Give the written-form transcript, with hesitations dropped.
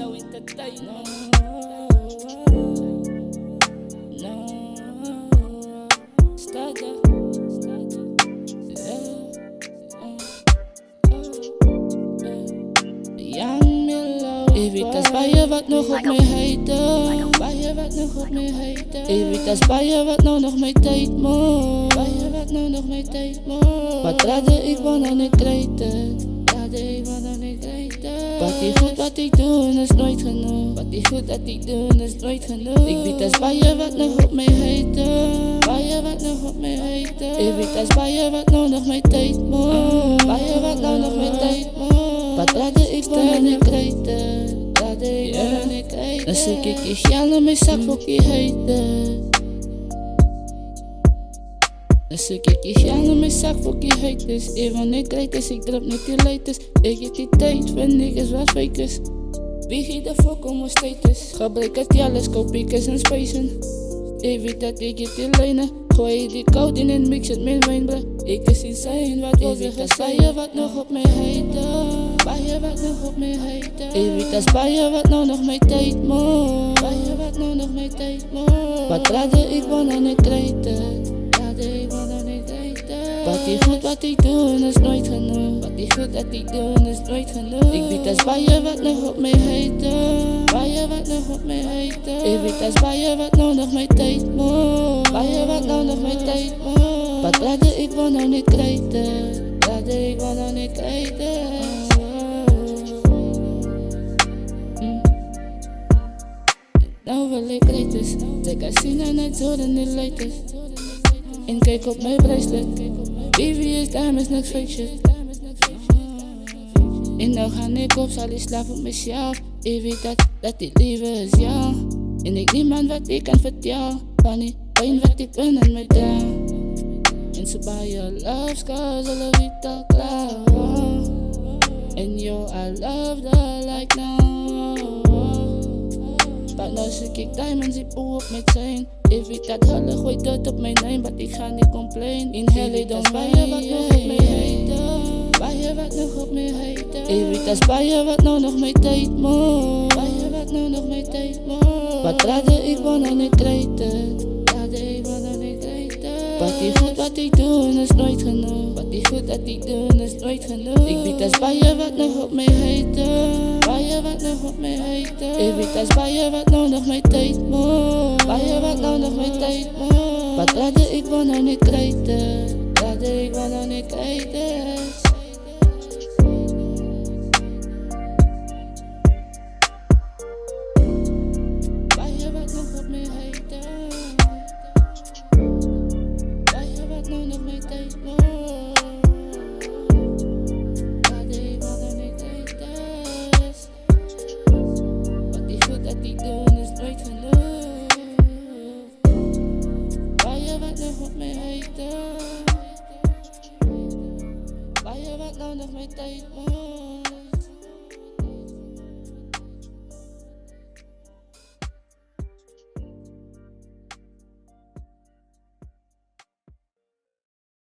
Mellow Entertainment. Stagger. Young Mellow. Evitas bij je wat nog op me heette. Bij je wat nog op me heette. Evitas bij je wat nou nog mee tijd mo. Bij je wat nou nog mee tijd mo. Wat raadde ik wanneer ik reed. Wat die goed wat ik doe is nooit genoeg. Wat die goed dat ik doe is nooit genoeg. Ik weet als bij je wat nog op mij heette. Bij je wat nog op mij heette. Ik weet als bij je wat nou nog mijn tijd mo. Bij je wat nou nog mijn tijd mo. Wat raadde ik wanneer ik reed. Raadde ik wanneer ik reed. Dan zoek ik je sjalen mijn zak voor je heette. Dan zoek ik je sjalen mijn zak voor je haters. Even ik reed is, ik drop niet die latest. Ik heb die tijd van niggas wat fakers. Wie giet ervoor komen status? Gebruik het alles, kopiekers en spacen. Ik weet dat ik het die lijnen. Gooi die koud in en mix het met wijn, bro. Ik is insane wat wil zeggen. Bij je wat nog op mij heette. Bij je wat nog op mij heette. Ik weet als bij je wat nou nog mijn tijd mo. Bij je wat nou nog mijn tijd mo. Wat raadde ik wanneer ik reed. Wat die goed wat ik doe is nooit genoeg. Wat die goed dat ik doe is nooit genoeg. Ik weet als bij je wat nog op mij heette. Bij je wat nog op mij heette. Ik weet als bij je wat nou nog mijn tijd mo. Bij je wat nou nog mijn tijd mo. Wat raadde ik wanneer ik reed. Raadde ik wanneer ik reed. Nou wil ik latest. Zeg als je nou net zo dan niet latest. En kijk op mijn bracelet. BVS dames, niks fake shit. En nou ga ik op, zal ik slapen op mezelf. Ik weet dat dit leven is jou. En ik niemand wat ik kan vertellen. Van die pijn wat ik ben en me down. En ze bij je love scars, alle weet al klaar. En yo, I love that like now. Maar nou zoek ik diamonds, ik boe op met zijn. Ik weet dat hulle gooit dood op mijn naam, maar ik ga niet complain. In helle dan bij je wat nog op mij heette. Bij je wat nog op mij heette. Ik weet als bij je wat nou nog mijn tijd mo. Bij je wat nou nog mijn tijd mo. Wat raadde ik wanneer ik reed. Raadde ik wanneer ik reed. Wat die goed wat ik doe is nooit genoeg. Wat die goed dat ik doe is nooit genoeg. Ik weet als bij je wat nog op mij heette. Bij je wat nog op mij heette. Ik weet als bij je wat nou nog mijn tijd mo. Bij je wat nou nog mijn tijd mo. Wat raadde ik wanneer ik reed. Raadde ik wanneer ik reed. Bij je wat nog op mij heette. Bij je wat nou nog mijn tijd mo.